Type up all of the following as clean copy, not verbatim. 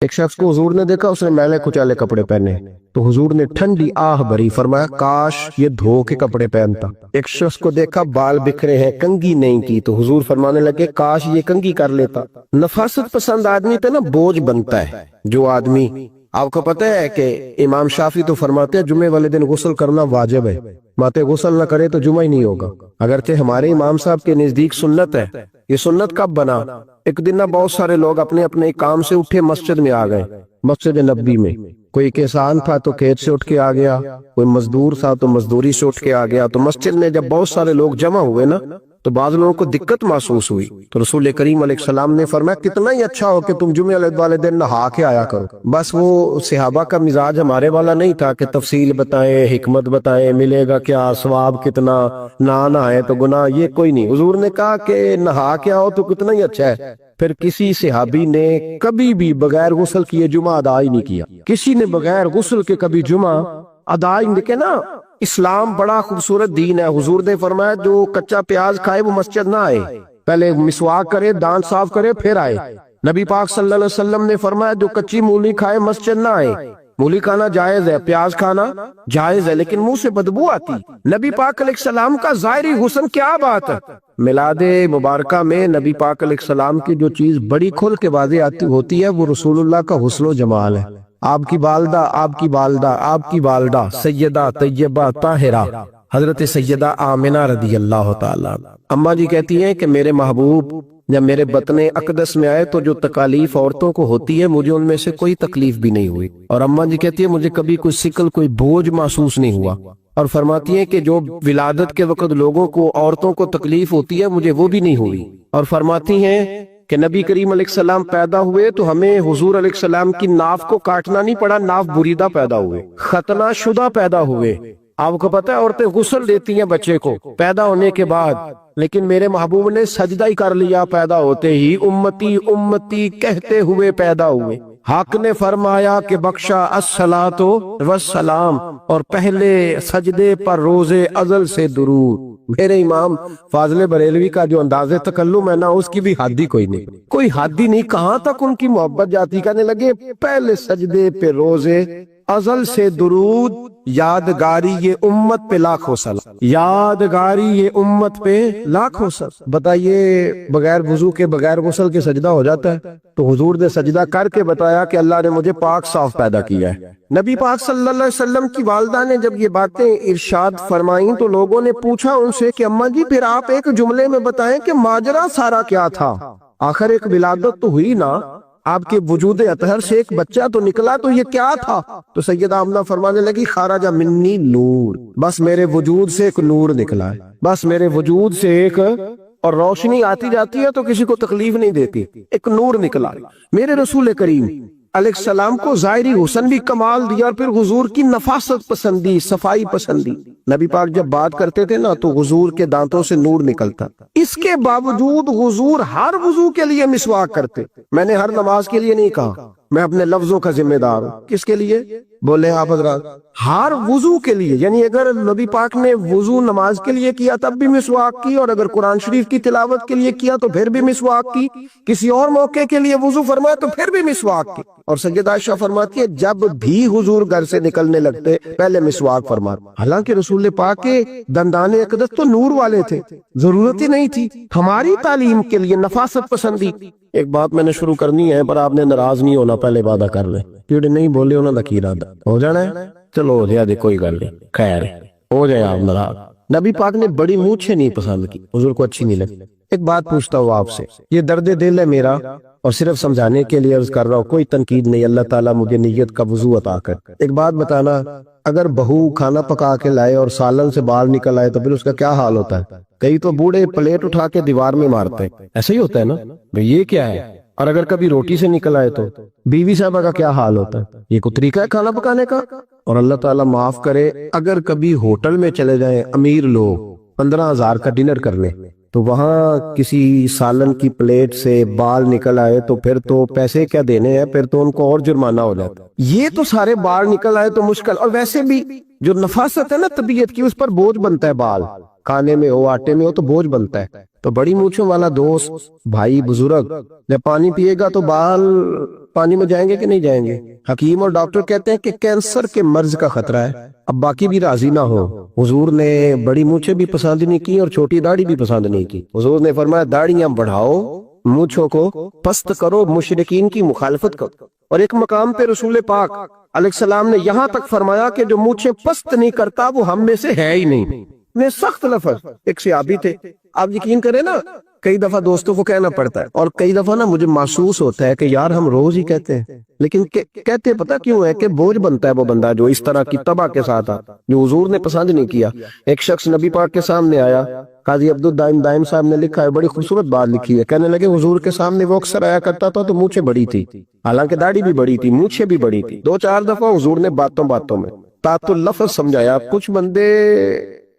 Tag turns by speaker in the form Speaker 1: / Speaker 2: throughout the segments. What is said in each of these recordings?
Speaker 1: ایک شخص کو حضور نے دیکھا، اس نے میلے کچالے کپڑے پہنے، تو حضور نے ٹھنڈی آہ بھری، فرمایا کاش یہ دھو کے کپڑے پہنتا۔ ایک شخص کو دیکھا بال بکھرے ہیں، کنگھی نہیں کی، تو حضور فرمانے لگے کاش یہ کنگھی کر لیتا۔ نفاست پسند آدمی پہ نا بوجھ بنتا ہے۔ جو آدمی، آپ کو پتہ ہے کہ امام شافعی تو فرماتے ہیں جمعے والے دن غسل کرنا واجب ہے، ماتے غسل نہ کرے تو جمعہ ہی نہیں ہوگا۔ اگرچہ ہمارے امام صاحب کے نزدیک سنت ہے۔ یہ سنت کب بنا؟ ایک دن نہ بہت سارے لوگ اپنے اپنے کام سے اٹھے مسجد میں آ گئے، مسجد نبوی میں۔ کوئی کسان تھا تو کھیت سے اٹھ کے آ گیا، کوئی مزدور تھا تو مزدوری سے اٹھ کے آ گیا۔ تو مسجد میں جب بہت سارے لوگ جمع ہوئے نا تو بعض لوگوں کو دقت محسوس ہوئی، تو رسول کریم علیہ السلام نے فرمایا کتنا ہی اچھا ہو کہ تم جمعے والے دن نہا کے آیا کرو۔ بس وہ صحابہ کا مزاج ہمارے والا نہیں تھا کہ تفصیل بتائیں، حکمت بتائیں، ملے گا کیا، ثواب کتنا، نہ نہائے تو گناہ، یہ کوئی نہیں۔ حضور نے کہا کہ نہا کے آؤ تو کتنا ہی اچھا ہے۔ پھر کسی صحابی نے کبھی بھی بغیر غسل کیے جمعہ ادا ہی نہیں کیا، کسی نے بغیر غسل کے کبھی جمعہ ادا ہی نہیں کیا نا۔ اسلام بڑا خوبصورت دین ہے۔ حضور نے فرمایا جو کچا پیاز کھائے وہ مسجد نہ آئے، پہلے مسواک کرے، دانت صاف کرے، پھر آئے۔ نبی پاک صلی اللہ علیہ وسلم نے فرمایا جو کچی مولی کھائے مسجد نہ آئے۔ مولی کھانا جائز ہے، پیاز کھانا جائز ہے، لیکن منہ سے بدبو آتی۔ نبی پاک علیہ السلام کا ظاہری حسن کیا بات ہے۔ میلاد مبارکہ میں نبی پاک علیہ السلام کی جو چیز بڑی کھل کے واضح آتی ہوتی ہے وہ رسول اللہ کا حسن و جمال ہے۔ آپ کی والدہ، آپ کی والدہ، آپ کی والدہ سیدہ طیبہ طاہرہ حضرت سیدہ آمنہ رضی اللہ تعالیٰ۔ اماں جی کہتی ہیں کہ میرے محبوب جب میرے بطن اقدس میں آئے تو جو تکالیف عورتوں کو ہوتی ہے مجھے ان میں سے کوئی تکلیف بھی نہیں ہوئی، اور اماں جی کہتی ہے مجھے کبھی کوئی سکل، کوئی بوجھ محسوس نہیں ہوا، اور فرماتی ہیں کہ جو ولادت کے وقت لوگوں کو، عورتوں کو تکلیف ہوتی ہے مجھے وہ بھی نہیں ہوئی، اور فرماتی ہیں کہ نبی کریم علیہ السلام پیدا ہوئے تو ہمیں حضور علیہ السلام کی ناف کو کاٹنا نہیں پڑا، ناف بریدہ پیدا ہوئے، ختنہ شدہ پیدا ہوئے۔ آپ کو پتہ ہے عورتیں غسل دیتی ہیں بچے کو پیدا ہونے کے بعد، لیکن میرے محبوب نے سجدہ ہی کر لیا پیدا ہوتے ہی، امتی امتی کہتے ہوئے پیدا ہوئے۔ حق نے فرمایا کہ بخشا الصلاۃ والسلام، اور پہلے سجدے پر روز ازل سے درود۔ میرے امام فاضل بریلوی کا جو انداز تکلم ہے نا اس کی بھی حد ہی کوئی نہیں، کوئی حد ہی نہیں، کہاں تک ان کی محبت جاتی، کہنے لگے پہلے سجدے پہ روز ازل سے درود، یادگاری یہ امت پہ لاکھوں سلام، یادگاری یہ امت پہ لاکھوں سلام۔ بتائیے بغیر وضو کے، بغیر غسل کے سجدہ ہو جاتا ہے؟ تو حضور نے سجدہ کر کے بتایا کہ اللہ نے مجھے پاک صاف پیدا کیا ہے۔ نبی پاک صلی اللہ علیہ وسلم کی والدہ نے جب یہ باتیں ارشاد فرمائیں تو لوگوں نے پوچھا ان سے کہ اماں جی پھر آپ ایک جملے میں بتائیں کہ ماجرا سارا کیا تھا، آخر ایک ولادت تو ہوئی نا، آپ کے وجود اطہر سے ایک بچہ تو نکلا، تو یہ کیا تھا؟ تو سیدہ آمنہ فرمانے لگی خارج منی نور، بس میرے وجود سے ایک نور نکلا ہے، بس میرے وجود سے ایک، اور روشنی آتی جاتی ہے تو کسی کو تکلیف نہیں دیتی، ایک نور نکلا۔ میرے رسول کریم علیہ السلام کو ظاہری حسن بھی کمال دیا، اور پھر حضور کی نفاست پسندی، صفائی پسندی۔ نبی پاک جب بات کرتے تھے نا تو حضور کے دانتوں سے نور نکلتا، اس کے باوجود حضور ہر وضو کے لیے مسواک کرتے۔ میں نے ہر نماز کے لیے نہیں کہا، میں اپنے لفظوں کا ذمہ دار ہوں۔ کس کے لیے بولے آپ حضرات؟ ہر وضو کے لیے، یعنی اگر نبی پاک نے وضو نماز کے لیے کیا تب بھی مسواک کی، اور اگر قرآن شریف کی تلاوت کے لیے کیا تو پھر بھی مسواک کی، کسی اور موقع کے لیے وضو فرمایا تو پھر بھی مسواک کی۔ اور سیدہ عائشہ فرماتی ہے جب بھی حضور گھر سے نکلنے لگتے پہلے مسواک فرماتے، حالانکہ رسول پاک کے دندان اقدس تو نور والے تھے، ضرورت ہی نہیں تھی۔ ہماری تعلیم کے لیے نفاست پسندی۔ ایک بات میں نے شروع کرنی ہے پر آپ نے ناراض نہیں ہونا، پہلے وعدہ کر لیں، کیونکہ نہیں بولے انہوں نے کی ارادہ ہو جانا ہے، چلو ہو جائے، کوئی گل نہیں، خیر ہو جائے آپ ناراض۔ نبی پاک نے بڑی مونچھیں نہیں پسند کی، حضور کو اچھی نہیں لگی۔ ایک بات پوچھتا ہوں آپ سے، یہ درد دل ہے میرا اور صرف سمجھانے کے لیے عرض کر رہا ہوں، کوئی تنقید نہیں، اللہ تعالیٰ مجھے نیت کا وضو عطا کر۔ ایک بات بتانا، اگر بہو کھانا پکا کے لائے اور سالن سے بال نکل آئے تو پھر اس کا کیا حال ہوتا ہے؟ کئی تو بوڑھے پلیٹ اٹھا کے دیوار میں مارتے ہیں، ایسا ہی ہوتا ہے نا بھئی، یہ کیا ہے؟ اور اگر کبھی روٹی سے نکل آئے تو بیوی صاحبہ کا کیا حال ہوتا ہے؟ یہ کوئی طریقہ ہے کھانا پکانے کا؟ اور اللہ تعالیٰ معاف کرے، اگر کبھی ہوٹل میں چلے جائیں امیر لوگ 15,000 کا ڈنر کر لیں تو وہاں کسی سالن کی پلیٹ سے بال نکل آئے تو پھر تو پیسے کیا دینے ہیں، پھر تو ان کو اور جرمانہ ہو جاتا ہے۔ یہ تو سارے بال نکل آئے تو مشکل، اور ویسے بھی جو نفاست ہے نا طبیعت کی اس پر بوجھ بنتا ہے بال، کھانے میں ہو آٹے میں ہو تو بوجھ بنتا ہے. تو بڑی مونچھوں والا دوست بھائی بزرگ جب پانی پیے گا تو بال پانی میں جائیں گے کہ نہیں جائیں گے؟ حکیم اور ڈاکٹر کہتے ہیں کہ کینسر کے مرض کا خطرہ ہے. اب باقی بھی راضی نہ ہو. حضور نے بڑی مونچھیں بھی پسند نہیں کی اور چھوٹی داڑھی بھی پسند نہیں کی. حضور نے فرمایا داڑھیاں بڑھاؤ، مونچھوں کو پست کرو، مشرکین کی مخالفت کرو. اور ایک مقام پہ رسول پاک علیہ السلام نے یہاں تک فرمایا کہ جو مونچھیں پست نہیں کرتا وہ ہم میں سے ہے ہی نہیں. میں سخت لفظ. ایک صحابی تھے، آپ یقین کریں نا کئی دفعہ دوستوں کو کہنا پڑتا ہے اور کئی دفعہ نا مجھے محسوس ہوتا ہے کہ یار ہم روز ہی کہتے ہیں، لیکن کہتے پتہ کیوں ہے کہ بوجھ بنتا ہے وہ بندہ جو اس طرح کی تباہ کے ساتھ آتا جو حضور نے پسند نہیں کیا. ایک شخص نبی پاک کے سامنے آیا، قاضی عبدالدائم دائم صاحب نے لکھا ہے، بڑی خوبصورت بات لکھی ہے. کہنے لگے حضور کے سامنے وہ اکثر آیا کرتا تھا تو مونچھیں بڑی تھی، حالانکہ داڑھی بھی بڑی تھی، مونچھیں بھی بڑی تھی. 2-4 دفعہ حضور نے باتوں میں تات اللفظ سمجھایا. کچھ بندے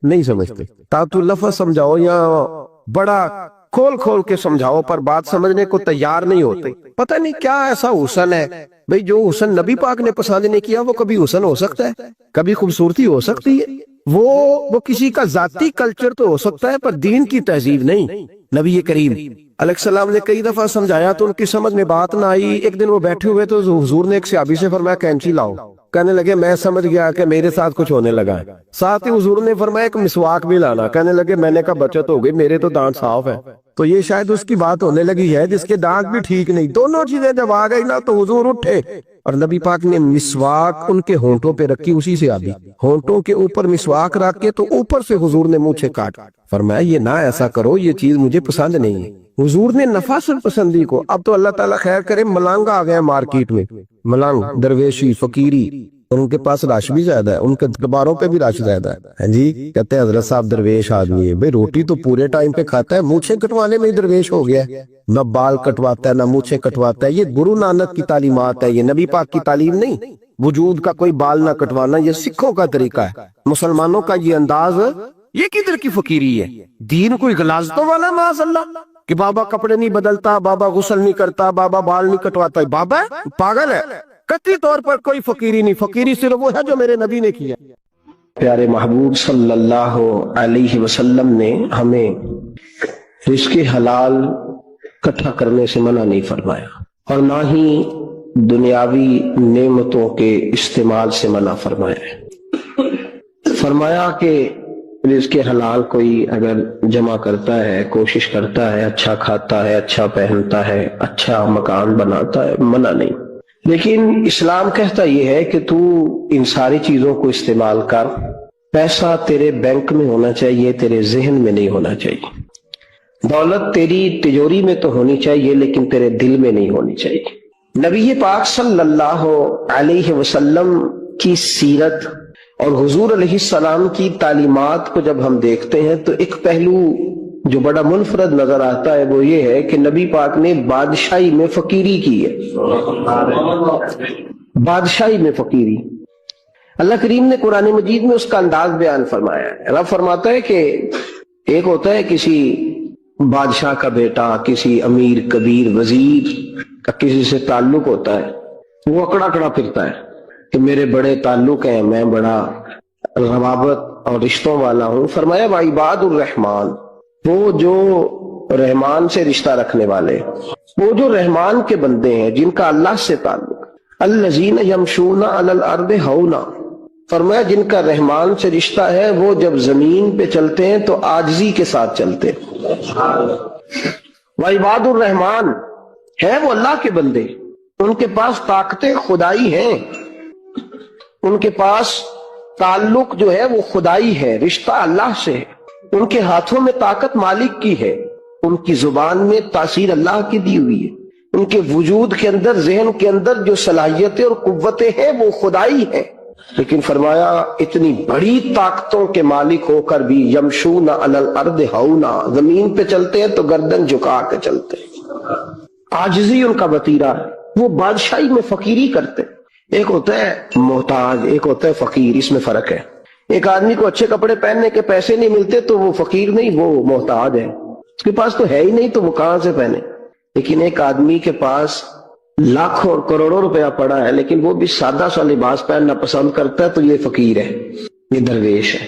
Speaker 1: نہیں سمجھتے. تات اللفظ سمجھاؤ یا بڑا کھول کے سمجھاؤ پر بات سمجھنے کو تیار نہیں ہوتے. پتہ نہیں کیا ایسا حسن ہے بھئی، جو حسن نبی پاک نے پسند نہیں کیا وہ کبھی حسن ہو سکتا ہے، کبھی خوبصورتی ہو سکتی ہے. وہ کسی کا ذاتی کلچر تو ہو سکتا ہے پر دین کی تہذیب نہیں. نبی کریم علیہ السلام نے کئی دفعہ سمجھایا تو ان کی سمجھ میں بات نہ آئی. ایک دن وہ بیٹھے ہوئے تو حضور نے ایک صحابی سے فرمایا کینچی لاؤ. کہنے لگے میں سمجھ گیا کہ میرے ساتھ کچھ ہونے لگا ہے. ساتھ ہی حضور نے فرمایا ایک مسواک بھی لانا. کہنے لگے میں نے کہا بچت ہو گئی، میرے تو دانت صاف ہے. تو یہ شاید اس کی بات ہونے لگی ہے جس کے دانت بھی ٹھیک نہیں. دونوں چیزیں جب آ گئی نا تو حضور اٹھے اور نبی پاک نے مسواک ان کے ہونٹوں پہ رکھی. اسی سے آبی ہونٹوں کے اوپر مسواک رکھ کے تو اوپر سے حضور نے مونچھیں کاٹ. فرمایا یہ نہ ایسا کرو، یہ چیز مجھے پسند نہیں ہے. حضور نے نفاست پسندی کو. اب تو اللہ تعالیٰ خیر کرے ملنگ آ گیا مارکیٹ میں، ملنگ درویشی فقیری، اور ان کے پاس رش بھی زیادہ ہے، ان کے درباروں پہ بھی رش زیادہ ہے. ہاں جی، کہتے ہیں حضرت صاحب درویش آدمی ہے. بھئی روٹی تو پورے ٹائم پہ کھاتا ہے، مونچھیں کٹوانے میں ہی درویش ہو گیا ہے. نہ بال کٹواتا ہے نہ مونچھیں کٹواتا ہے. یہ گرو نانک کی تعلیمات ہے، یہ نبی پاک کی تعلیم نہیں. وجود کا کوئی بال نہ کٹوانا یہ سکھوں کا طریقہ ہے. مسلمانوں کا یہ انداز، یہ کدھر کی فقیری ہے؟ دین کوئی غلاظتوں والا معاذ اللہ کہ بابا کپڑے نہیں بدلتا، بابا غسل نہیں کرتا، بابا بال نہیں کٹواتا. بابا ہے پاگل ہے. قطعی طور پر کوئی فقیری نہیں. فقیری صرف وہ ہے جو میرے نبی نے کیا. پیارے محبوب صلی اللہ علیہ وسلم نے ہمیں رزق حلال اکٹھا کرنے سے منع نہیں فرمایا اور نہ ہی دنیاوی نعمتوں کے استعمال سے منع فرمایا ہے. فرمایا کہ رزق حلال کوئی اگر جمع کرتا ہے، کوشش کرتا ہے، اچھا کھاتا ہے، اچھا پہنتا ہے، اچھا مکان بناتا ہے، منع نہیں. لیکن اسلام کہتا یہ ہے کہ تو ان ساری چیزوں کو استعمال کر. پیسہ تیرے بینک میں ہونا چاہیے، تیرے ذہن میں نہیں ہونا چاہیے. دولت تیری تجوری میں تو ہونی چاہیے لیکن تیرے دل میں نہیں ہونی چاہیے. نبی پاک صلی اللہ علیہ وسلم کی سیرت اور حضور علیہ السلام کی تعلیمات کو جب ہم دیکھتے ہیں تو ایک پہلو جو بڑا منفرد نظر آتا ہے وہ یہ ہے کہ نبی پاک نے بادشاہی میں فقیری کی ہے. بادشاہی میں فقیری. اللہ کریم نے قرآن مجید میں اس کا انداز بیان فرمایا ہے. رب فرماتا ہے کہ ایک ہوتا ہے کسی بادشاہ کا بیٹا، کسی امیر کبیر وزیر کا کسی سے تعلق ہوتا ہے، وہ اکڑا اکڑا پھرتا ہے کہ میرے بڑے تعلق ہیں، میں بڑا روابط اور رشتوں والا ہوں. فرمایا وعباد الرحمن، وہ جو رحمان سے رشتہ رکھنے والے، وہ جو رحمان کے بندے ہیں جن کا اللہ سے تعلق، الذین یمشون علی الارض ہونا، فرمایا جن کا رحمان سے رشتہ ہے وہ جب زمین پہ چلتے ہیں تو عاجزی کے ساتھ چلتے ہیں. وعباد الرحمن ہے وہ اللہ کے بندے، ان کے پاس طاقتیں خدائی ہیں، ان کے پاس تعلق جو ہے وہ خدائی ہے، رشتہ اللہ سے ہے. ان کے ہاتھوں میں طاقت مالک کی ہے، ان کی زبان میں تاثیر اللہ کی دی ہوئی ہے، ان کے وجود کے اندر، ذہن کے اندر جو صلاحیتیں اور قوتیں ہیں وہ خدائی ہیں. لیکن فرمایا اتنی بڑی طاقتوں کے مالک ہو کر بھی یمشون علی الارض ہونا، زمین پہ چلتے ہیں تو گردن جھکا کے چلتے ہیں. عاجزی ان کا وتیرہ ہے. وہ بادشاہی میں فقیری کرتے. ایک ہوتا ہے محتاج، ایک ہوتا ہے فقیر، اس میں فرق ہے. ایک آدمی کو اچھے کپڑے پہننے کے پیسے نہیں ملتے تو وہ فقیر نہیں، وہ محتاج ہے. اس کے پاس تو ہے ہی نہیں تو وہ کہاں سے پہنے. لیکن ایک آدمی کے پاس لاکھوں اور کروڑوں روپیہ پڑا ہے لیکن وہ بھی سادہ سا لباس پہننا پسند کرتا ہے تو یہ فقیر ہے، یہ درویش ہے.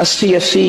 Speaker 1: 80-80